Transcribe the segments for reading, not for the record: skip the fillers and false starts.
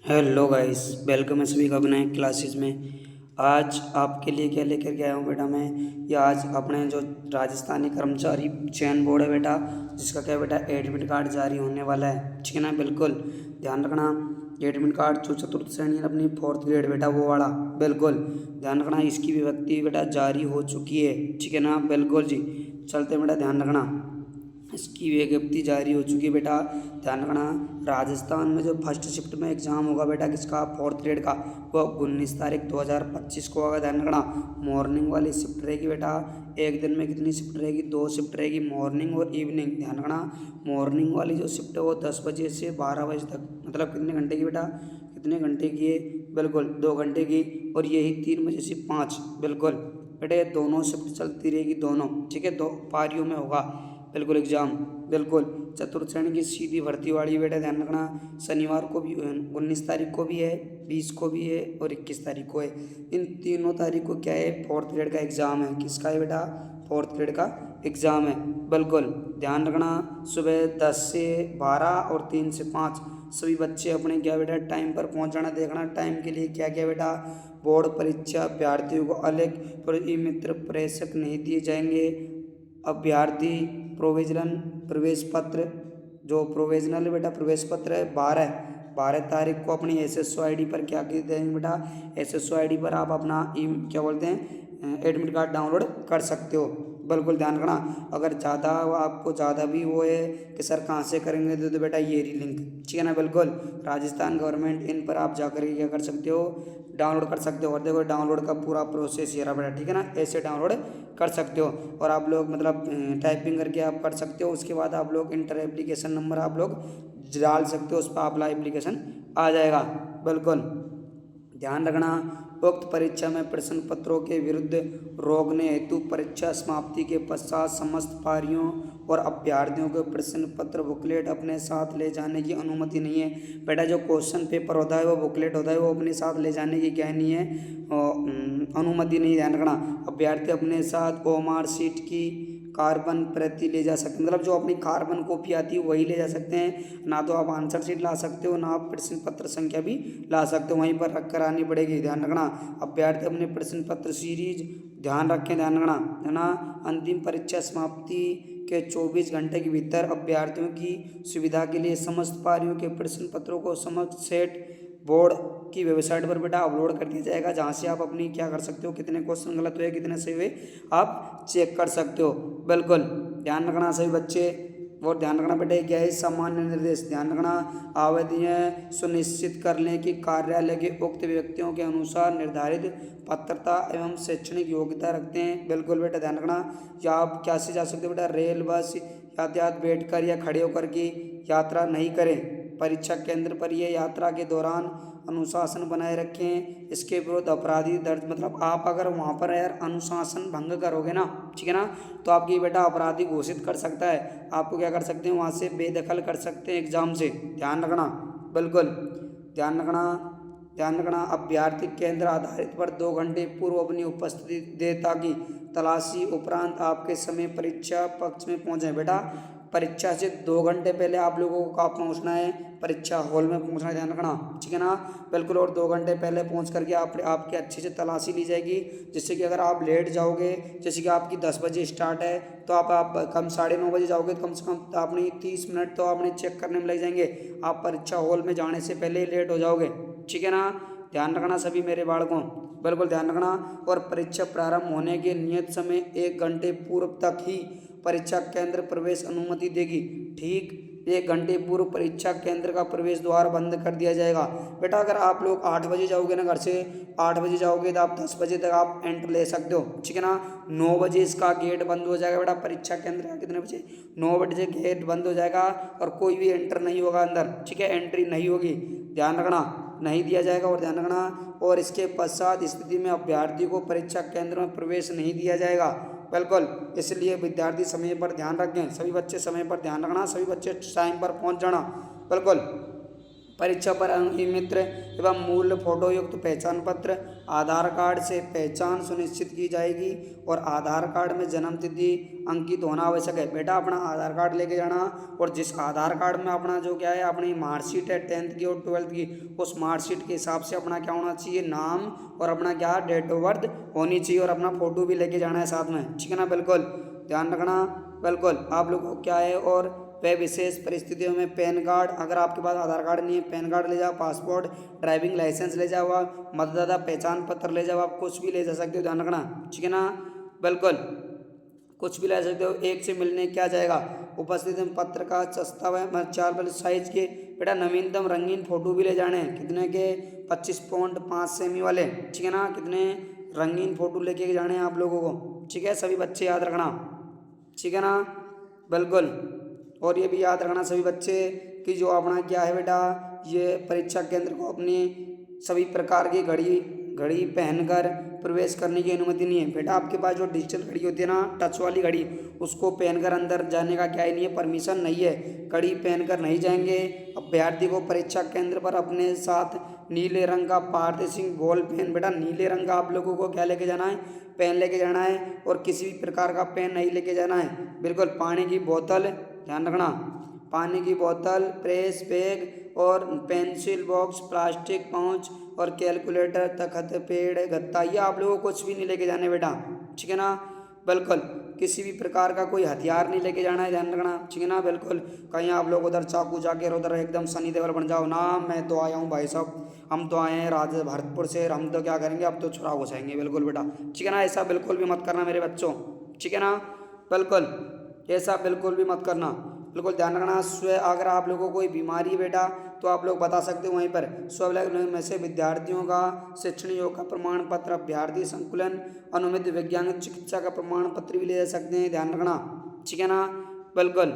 Hello guys, welcome है सभी का अपने क्लासेस में। आज आपके लिए क्या लेकर के आया हूँ बेटा मैं। ये आज अपने जो राजस्थानी कर्मचारी चयन बोर्ड है बेटा, जिसका क्या बेटा एडमिट कार्ड जारी होने वाला है, ठीक है ना। बिल्कुल ध्यान रखना। एडमिट कार्ड जो चतुर्थ श्रेणी है अपनी फोर्थ ग्रेड बेटा, वो वाला बिल्कुल ध्यान रखना। इसकी विभक्ति बेटा जारी हो चुकी है, ठीक है ना। बिल्कुल जी, चलते बेटा ध्यान रखना। इसकी विज्ञप्ति जारी हो चुकी है बेटा, ध्यान रखना। राजस्थान में जो फर्स्ट शिफ्ट में एग्ज़ाम होगा बेटा किसका, फोर्थ ग्रेड का, वो 19 तारीख 2025 को होगा। ध्यान रखना। मॉर्निंग वाली शिफ्ट रहेगी बेटा। एक दिन में कितनी शिफ्ट रहेगी, 2 शिफ्ट रहेगी, मॉर्निंग और इवनिंग। ध्यान रखना। मॉर्निंग वाली जो शिफ्ट है वो 10 बजे से 12 बजे तक, मतलब कितने घंटे की बेटा, कितने घंटे की है, बिल्कुल 2 घंटे की। और यही 3 बजे से 5, बिल्कुल बेटा ये दोनों शिफ्ट चलती रहेगी दोनों, ठीक है। दो पारियों में होगा बिल्कुल एग्जाम, बिल्कुल। चतुर्थ श्रेणी की सीधी भर्ती वाली बेटा, ध्यान रखना। शनिवार को भी 19 तारीख को भी है, 20 को भी है और 21 तारीख को है। इन तीनों तारीख को क्या है, फोर्थ ग्रेड का एग्ज़ाम है। किसका है बेटा, फोर्थ ग्रेड का एग्ज़ाम है, बिल्कुल ध्यान रखना। सुबह 10 से 12 और 3 से 5 सभी बच्चे अपने क्या बेटा टाइम पर पहुंच जाना। देखना टाइम के लिए क्या क्या बेटा, बोर्ड परीक्षा अभ्यर्थियों को अलग मित्र प्रेषक नहीं दिए जाएंगे। अभ्यर्थी प्रोविजनल प्रवेश पत्र, जो प्रोविजनल बेटा प्रवेश पत्र है, 12 तारीख को अपनी SSO ID पर क्या कर देंगे बेटा, SSO ID पर आप अपना क्या बोलते हैं एडमिट कार्ड डाउनलोड कर सकते हो, बिल्कुल ध्यान रखना। अगर ज़्यादा आपको ज़्यादा भी वो है कि सर कहाँ से करेंगे, तो बेटा ये रही लिंक, ठीक है ना। बिल्कुल राजस्थान गवर्नमेंट इन पर आप जा कर के क्या कर सकते हो, डाउनलोड कर सकते हो। और देखो डाउनलोड का पूरा प्रोसेस ये रहा बेटा, ठीक है ना, ऐसे डाउनलोड कर सकते हो। और आप लोग मतलब टाइपिंग करके आप कर सकते हो। उसके बाद आप लोग इंटर एप्लीकेशन नंबर आप लोग डाल सकते हो, उस पर अप्लाई एप्लीकेशन आ जाएगा, बिल्कुल ध्यान रखना। उक्त परीक्षा में प्रश्न पत्रों के विरुद्ध रोकने हेतु परीक्षा समाप्ति के पश्चात समस्त पारियों और अभ्यर्थियों को प्रश्न पत्र बुकलेट अपने साथ ले जाने की अनुमति नहीं है। बेटा जो क्वेश्चन पेपर होता है, वो बुकलेट होता है, वो अपने साथ ले जाने की क्या नहीं है, अनुमति नहीं, ध्यान रखना। अभ्यर्थी अपने साथ OMR शीट की कार्बन प्रति ले जा सकते हैं, मतलब जो अपनी कार्बन कॉपी आती है वही ले जा सकते हैं। ना तो आप आंसर शीट ला सकते हो, ना आप प्रश्न पत्र संख्या भी ला सकते हो, वहीं पर रख कर आनी पड़ेगी, ध्यान रखना। अभ्यर्थी अपने प्रश्न पत्र सीरीज ध्यान रखें, ध्यान रखना है ना। अंतिम परीक्षा समाप्ति के 24 घंटे के भीतर अभ्यर्थियों की सुविधा के लिए समस्त पारियों के प्रश्न पत्रों को समस्त सेट बोर्ड की वेबसाइट पर बेटा अपलोड कर दिया जाएगा, जहाँ से आप अपनी क्या कर सकते हो, कितने क्वेश्चन गलत हुए कितने सही हुए आप चेक कर सकते हो, बिल्कुल ध्यान रखना सभी बच्चे। और ध्यान रखना बेटा क्या है, सामान्य निर्देश, ध्यान रखना। आवेदन सुनिश्चित कर लें कि कार्यालय के उक्त व्यक्तियों के अनुसार निर्धारित पात्रता एवं शैक्षणिक योग्यता रखते हैं, बिल्कुल बेटा ध्यान रखना। या आप कैसे जा सकते हो बेटा, रेल बस यातायात बैठकर या खड़े होकर की यात्रा नहीं करें। परीक्षा केंद्र पर यह यात्रा के दौरान अनुशासन बनाए रखें। इसके विरुद्ध अपराधी दर्ज, मतलब आप अगर वहाँ पर यार अनुशासन भंग करोगे ना, ठीक है ना, तो आपकी बेटा अपराधी घोषित कर सकता है। आपको क्या कर सकते हैं, वहाँ से बेदखल कर सकते हैं एग्जाम से, ध्यान रखना, बिल्कुल ध्यान रखना। ध्यान रखना अभ्यर्थी केंद्र आधारित पर 2 घंटे पूर्व अपनी उपस्थिति दे, ताकि तलाशी उपरांत आपके समय परीक्षा पक्ष में पहुँचे। बेटा परीक्षा से 2 घंटे पहले आप लोगों को कहाँ पहुँचना है, परीक्षा हॉल में पहुँचना है, ध्यान रखना, ठीक है ना, बिल्कुल। और 2 घंटे पहले पहुँच करके आपकी अच्छे से तलाशी ली जाएगी, जिससे कि अगर आप लेट जाओगे, जैसे कि आपकी 10 बजे स्टार्ट है, तो आप कम 9:30 बजे जाओगे, तो कम से कम अपनी 30 मिनट तो आपने चेक करने में लग जाएंगे। आप परीक्षा हॉल में जाने से पहले ही लेट हो जाओगे, ठीक है ना, ध्यान रखना सभी मेरे बालकों, बिल्कुल ध्यान रखना। और परीक्षा प्रारंभ होने के नियत समय 1 घंटे पूर्व तक ही परीक्षा केंद्र प्रवेश अनुमति देगी, ठीक 1 घंटे पूर्व परीक्षा केंद्र का प्रवेश द्वार बंद कर दिया जाएगा। बेटा अगर आप लोग 8 बजे जाओगे ना, घर से 8 बजे जाओगे, तो आप 10 बजे तक आप एंटर ले सकते हो, ठीक है ना। 9 बजे इसका गेट बंद हो जाएगा बेटा, परीक्षा केंद्र का कितने बजे, 9 बजे गेट बंद हो जाएगा, और कोई भी एंटर नहीं होगा अंदर, ठीक है, एंट्री नहीं होगी, ध्यान रखना, नहीं दिया जाएगा, और ध्यान रखना। और इसके पश्चात स्थिति में अभ्यर्थी को परीक्षा केंद्र में प्रवेश नहीं दिया जाएगा, बिल्कुल। इसलिए विद्यार्थी समय पर ध्यान रखें, सभी बच्चे समय पर ध्यान रखना, सभी बच्चे टाइम पर पहुंच जाना, बिल्कुल परीक्षा पर मित्र एवं मूल फोटो युक्त पहचान पत्र, आधार कार्ड से पहचान सुनिश्चित की जाएगी और आधार कार्ड में जन्म तिथि अंकित होना आवश्यक है। बेटा अपना आधार कार्ड लेके जाना और जिस आधार कार्ड में अपना जो क्या है अपनी मार्कशीट है 10th की और 12th की, उस मार्कशीट के हिसाब से अपना क्या होना चाहिए, नाम और अपना क्या डेट ऑफ बर्थ होनी चाहिए और अपना फ़ोटो भी लेके जाना है साथ में, ठीक है ना। बिल्कुल ध्यान रखना। बिल्कुल आप लोग को क्या है, और वह विशेष परिस्थितियों में पैन कार्ड, अगर आपके पास आधार कार्ड नहीं है पैन कार्ड ले जाओ, पासपोर्ट, ड्राइविंग लाइसेंस ले जाओ, आप मतदाता पहचान पत्र ले जाओ, आप कुछ भी ले जा सकते हो, ध्यान रखना, ठीक है ना। बिल्कुल कुछ भी ले सकते हो। एक से मिलने क्या जाएगा, उपस्थिति पत्र का दस्तावेज 4 साइज के बेटा नवीनतम रंगीन फोटो भी ले जाने हैं, कितने के 25.5 सेमी वाले, ठीक है ना। कितने रंगीन फोटो लेके जाने हैं आप लोगों को, ठीक है, सभी बच्चे याद रखना, ठीक है ना। बिल्कुल और ये भी याद रखना सभी बच्चे कि जो अपना क्या है बेटा, ये परीक्षा केंद्र को अपनी सभी प्रकार की घड़ी पहनकर प्रवेश करने की अनुमति नहीं है। बेटा आपके पास जो डिजिटल घड़ी होती है ना, टच वाली घड़ी, उसको पहनकर अंदर जाने का क्या ही नहीं है, परमिशन नहीं है, घड़ी पहनकर नहीं जाएंगे। अभ्यर्थी को परीक्षा केंद्र पर अपने साथ नीले रंग का पारदर्शी बॉल पेन, बेटा नीले रंग का आप लोगों को क्या लेके जाना है, पेन लेके जाना है और किसी भी प्रकार का पेन नहीं लेके जाना है। बिल्कुल पानी की बोतल, ध्यान रखना, पानी की बोतल, प्रेस बैग और पेंसिल बॉक्स, प्लास्टिक पाउच और कैलकुलेटर, तखत, पेड़, गत्ता, ये आप लोगों को कुछ भी नहीं लेके जाने बेटा, ठीक है ना। बिल्कुल किसी भी प्रकार का कोई हथियार नहीं लेके जाना है, ध्यान रखना, ठीक है ना। बिल्कुल कहीं आप लोग उधर चाकू जाके उधर एकदम सनी देवल बन जाओ ना, मैं तो आया हूँ भाई साहब, हम तो आए हैं राजा भरतपुर से, हम तो क्या करेंगे अब तो छुरा हो जाएंगे, बिल्कुल बेटा, ठीक है ना। ऐसा बिल्कुल भी मत करना मेरे बच्चों, ठीक है ना। बिल्कुल ऐसा बिल्कुल भी मत करना, बिल्कुल ध्यान रखना। अगर आप लोगों को कोई बीमारी बेटा तो आप लोग बता सकते हो वहीं पर। में से विद्यार्थियों का शिक्षण योग का प्रमाण पत्र, अभ्यर्थी संकुलन, अनुमित वैज्ञानिक चिकित्सा का प्रमाण पत्र भी ले जा सकते हैं, ध्यान रखना, ठीक है ना। बिल्कुल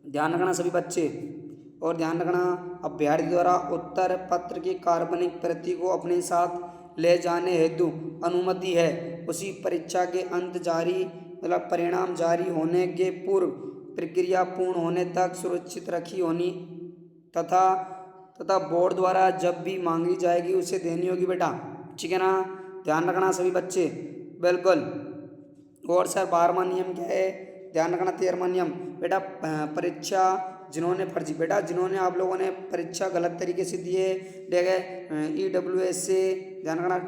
ध्यान रखना सभी बच्चे और ध्यान रखना, अभ्यर्थी द्वारा उत्तर पत्र की काल्पनिक प्रति को अपने साथ ले जाने हेतु अनुमति है। उसी परीक्षा के अंत जारी मतलब परिणाम जारी होने के पूर्व प्रक्रिया पूर्ण होने तक सुरक्षित रखी होनी तथा बोर्ड द्वारा जब भी मांगी जाएगी उसे देनी होगी बेटा, ठीक है ना। ध्यान रखना सभी बच्चे। बिल्कुल और सर 12वां नियम क्या है, ध्यान रखना 13वां नियम बेटा, परीक्षा जिन्होंने फर्जी, बेटा जिन्होंने आप लोगों ने परीक्षा गलत तरीके से दिए देखे, EWS से, ध्यान रखना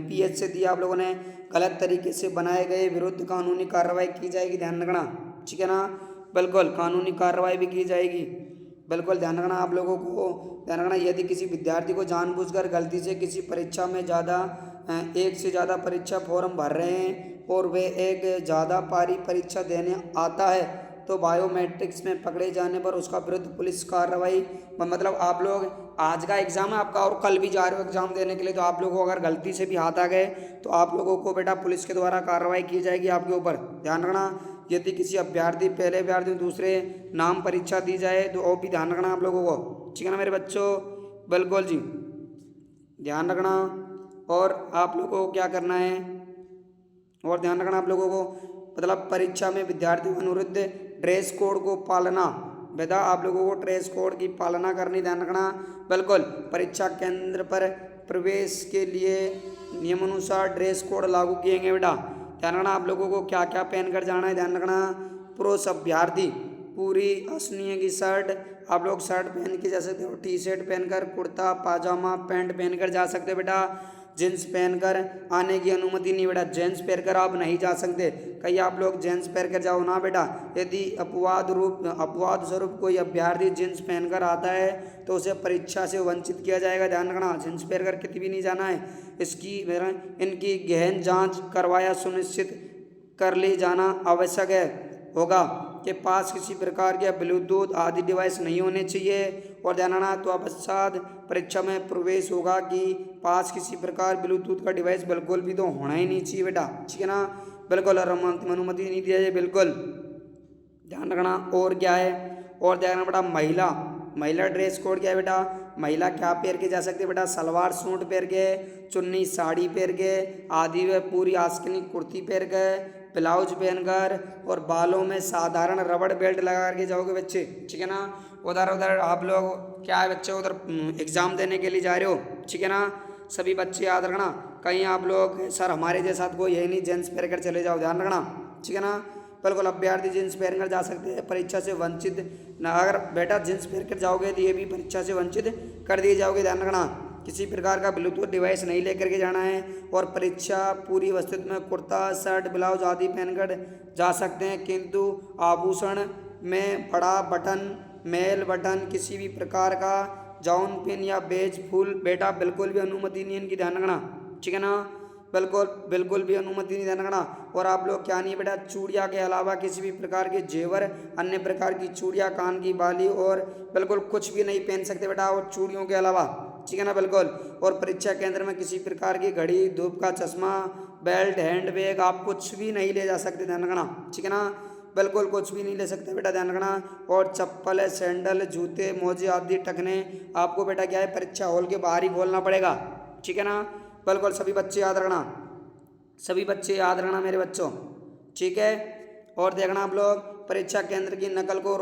PH से दिया आप लोगों ने, गलत तरीके से बनाए गए विरुद्ध कानूनी कार्रवाई की जाएगी, ध्यान रखना, ठीक है ना। बिल्कुल कानूनी कार्रवाई भी की जाएगी, बिल्कुल ध्यान रखना आप लोगों को। ध्यान रखना यदि किसी विद्यार्थी को जानबूझकर गलती से किसी परीक्षा में एक से ज़्यादा परीक्षा फॉर्म भर रहे हैं और वे एक ज़्यादा पारी परीक्षा देने आता है तो बायोमेट्रिक्स में पकड़े जाने पर उसका विरुद्ध पुलिस कार्रवाई, मतलब आप लोग आज का एग्ज़ाम है आपका और कल भी जा रहे हो एग्ज़ाम देने के लिए, तो आप लोगों को अगर गलती से भी हाथ आ गए तो आप लोगों को बेटा पुलिस के द्वारा कार्रवाई की जाएगी आपके ऊपर, ध्यान रखना। यदि किसी अभ्यर्थी पहले अभ्यर्थी दूसरे नाम परीक्षा दी जाए तो और भी ध्यान रखना आप लोगों को, ठीक है ना मेरे बच्चों। बिल्कुल जी ध्यान रखना और आप लोगों को क्या करना है और ध्यान रखना आप लोगों को, मतलब परीक्षा में विद्यार्थियों के अनुरुद्ध ड्रेस कोड को पालना, बेटा आप लोगों को ड्रेस कोड की पालना करनी, ध्यान रखना। बिल्कुल परीक्षा केंद्र पर प्रवेश के लिए नियमानुसार ड्रेस कोड लागू किएंगे बेटा, ध्यान रखना आप लोगों को क्या क्या पहन कर जाना है, ध्यान रखना। पुरुष अभ्यर्थी पूरी असनीय की शर्ट, आप लोग शर्ट पहन के जा सकते हो, T-शर्ट पहनकर, कुर्ता पाजामा पैंट पहनकर जा सकते हो बेटा, जींस पहनकर आने की अनुमति नहीं बेटा, जींस पहनकर आप नहीं जा सकते, कहीं आप लोग जींस पहनकर जाओ ना बेटा। यदि अपवाद स्वरूप कोई अभ्यर्थी जींस पहनकर आता है तो उसे परीक्षा से वंचित किया जाएगा, ध्यान रखना। जींस पहनकर कितनी भी नहीं जाना है, इनकी गहन जांच करवाया सुनिश्चित कर ली जाना आवश्यक होगा के पास किसी प्रकार के ब्लूटूथ आदि डिवाइस नहीं होने चाहिए और ध्यान रखना। तो अवसाद परीक्षा में प्रवेश होगा कि पास किसी प्रकार ब्लूटूथ का डिवाइस बिल्कुल भी तो होना ही नहीं चाहिए बेटा, ठीक है ना। बिल्कुल अनुमति नहीं दिया जाए, बिल्कुल ध्यान रखना। और क्या है और ध्यान रखना बेटा, महिला ड्रेस कोड क्या है बेटा, महिला क्या पहन के जा सकते हैं बेटा, सलवार सूट पहन के, चुन्नी साड़ी पहन के, आदि व पूरी आस्किनी कुर्ती पहन के, ब्लाउज पहनकर और बालों में साधारण रबड़ बेल्ट लगा करके जाओगे बच्चे, ठीक है ना। उधर उधर आप लोग क्या है बच्चे, उधर एग्ज़ाम देने के लिए जा रहे हो, ठीक है ना। सभी बच्चे याद रखना, कहीं आप लोग सर हमारे जैसा कोई है नहीं जींस पहन कर चले जाओ, ध्यान रखना, ठीक है ना। बिल्कुल अभ्यर्थी जींस पहन कर जा सकते हैं, परीक्षा से वंचित ना, अगर बेटा जींस पहन कर जाओगे तो ये भी परीक्षा से वंचित कर दिए जाओगे, ध्यान रखना। किसी प्रकार का ब्लूटूथ डिवाइस नहीं लेकर के जाना है और परीक्षा पूरी वस्तु में कुर्ता शर्ट ब्लाउज आदि पहनकर जा सकते हैं, किंतु आभूषण में बड़ा बटन मेल बटन किसी भी प्रकार का जाउन पिन या बेज फूल बेटा बिल्कुल भी अनुमति नहीं है इनकी, ध्यान रखना, ठीक है ना। बिल्कुल बिल्कुल भी अनुमति नहीं, ध्यान रखना। और आप लोग क्या नहीं है बेटा, चूड़िया के अलावा किसी भी प्रकार के जेवर अन्य प्रकार की चूड़िया कान की बाली और बिल्कुल कुछ भी नहीं पहन सकते बेटा, और चूड़ियों के अलावा, ठीक है ना, बिल्कुल। और परीक्षा केंद्र में किसी प्रकार की घड़ी धूप का चश्मा बेल्ट हैंड बैग आप कुछ भी नहीं ले जा सकते, ध्यान रखना, ठीक है ना। बिल्कुल कुछ भी नहीं ले सकते बेटा, ध्यान रखना। और चप्पल सैंडल जूते मोजे आदि टकने आपको बेटा क्या है परीक्षा हॉल के बाहर ही खोलना पड़ेगा, ठीक है ना। बिल्कुल सभी बच्चे याद रखना, सभी बच्चे याद रखना मेरे बच्चों, ठीक है। और देखना आप लोग परीक्षा केंद्र की नकल को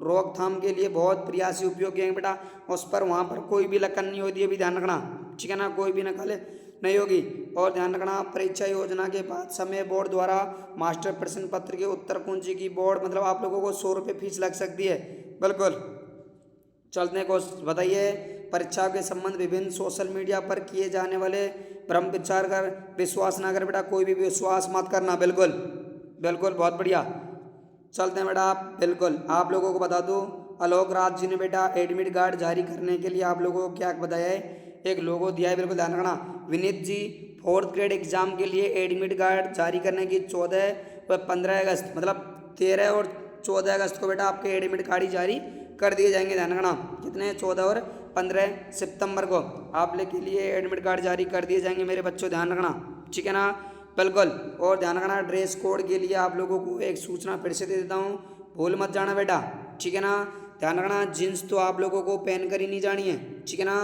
रोकथाम के लिए बहुत प्रयासी उपयोग किए बेटा, उस पर वहाँ पर कोई भी नकल नहीं होती है, भी ध्यान रखना, ठीक है ना, कोई भी नकल नहीं होगी। और ध्यान रखना परीक्षा योजना के बाद समय बोर्ड द्वारा मास्टर प्रश्न पत्र के उत्तर कुंजी की बोर्ड मतलब आप लोगों को 100 रुपये फीस लग सकती है, बिल्कुल। चलने को बताइए परीक्षा के संबंध विभिन्न सोशल मीडिया पर किए जाने वाले भ्रम विचार कर विश्वास ना कर बेटा, कोई भी विश्वास मत करना, बिल्कुल बिल्कुल, बहुत बढ़िया। चलते हैं बेटा आप, बिल्कुल आप लोगों को बता दूं आलोक राज जी ने बेटा एडमिट कार्ड जारी करने के लिए आप लोगों को क्या बताया है, एक लोगो दिया है, बिल्कुल ध्यान रखना। विनीत जी 4th ग्रेड एग्जाम के लिए एडमिट कार्ड जारी करने की 14 व 15 अगस्त मतलब 13 और 14 अगस्त को बेटा आपके एडमिट कार्ड ही जारी कर दिए जाएंगे, ध्यान रखना। कितने 14 और 15 सितंबर को आप लोग के लिए एडमिट कार्ड जारी कर दिए जाएंगे मेरे बच्चों, ध्यान रखना, ठीक है ना, बिल्कुल। और ध्यान रखना ड्रेस कोड के लिए आप लोगों को एक सूचना फिर से दे देता हूँ, भूल मत जाना बेटा, ठीक है ना। ध्यान रखना जीन्स तो आप लोगों को पहन कर ही नहीं जानी है, ठीक है ना,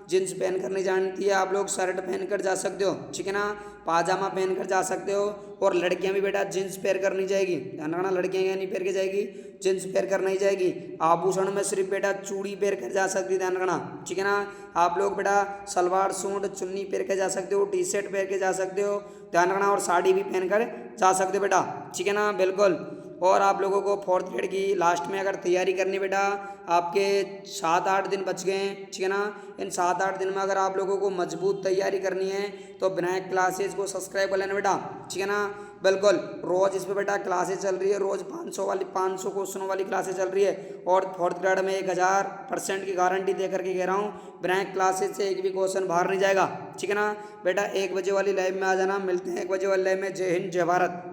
जीन्स पहन कर नहीं जानती है, आप लोग शर्ट पहन कर जा सकते हो, ठीक है ना, पाजामा पहन कर जा सकते हो। और लड़कियां भी बेटा जीन्स पहन कर नहीं जाएगी, ध्यान रखना, लड़कियां क्या नहीं पहन के जाएगी, जीन्स पहन कर नहीं जाएगी। आभूषण में सिर्फ बेटा चूड़ी पहन कर जा सकती है, ध्यान रखना, ठीक है ना। आप लोग बेटा सलवार सूट चुन्नी पहन के जा सकते हो, टी शर्ट पहन के जा सकते हो, ध्यान रखना, और साड़ी भी पहन कर जा सकते हो बेटा, ठीक है ना, बिल्कुल। और आप लोगों को 4th ग्रेड की लास्ट में अगर तैयारी करनी बेटा, आपके 7-8 दिन बच गए हैं, ठीक है ना। इन 7-8 दिन में अगर आप लोगों को मजबूत तैयारी करनी है तो विनायक क्लासेज को सब्सक्राइब कर लेना बेटा, ठीक है ना, बिल्कुल। रोज़ इस पर बेटा क्लासेज चल रही है, रोज़ 500 क्वेश्चनों वाली क्लासेज चल रही है। और 4th ग्रेड में 1000% की गारंटी दे करके कह रहा हूँ, विनायक क्लासेज से एक भी क्वेश्चन बाहर नहीं जाएगा, ठीक है ना बेटा। 1 बजे वाली लाइव में आ जाना, मिलते हैं 1 बजे वाली लाइव में। जय हिंद जय भारत।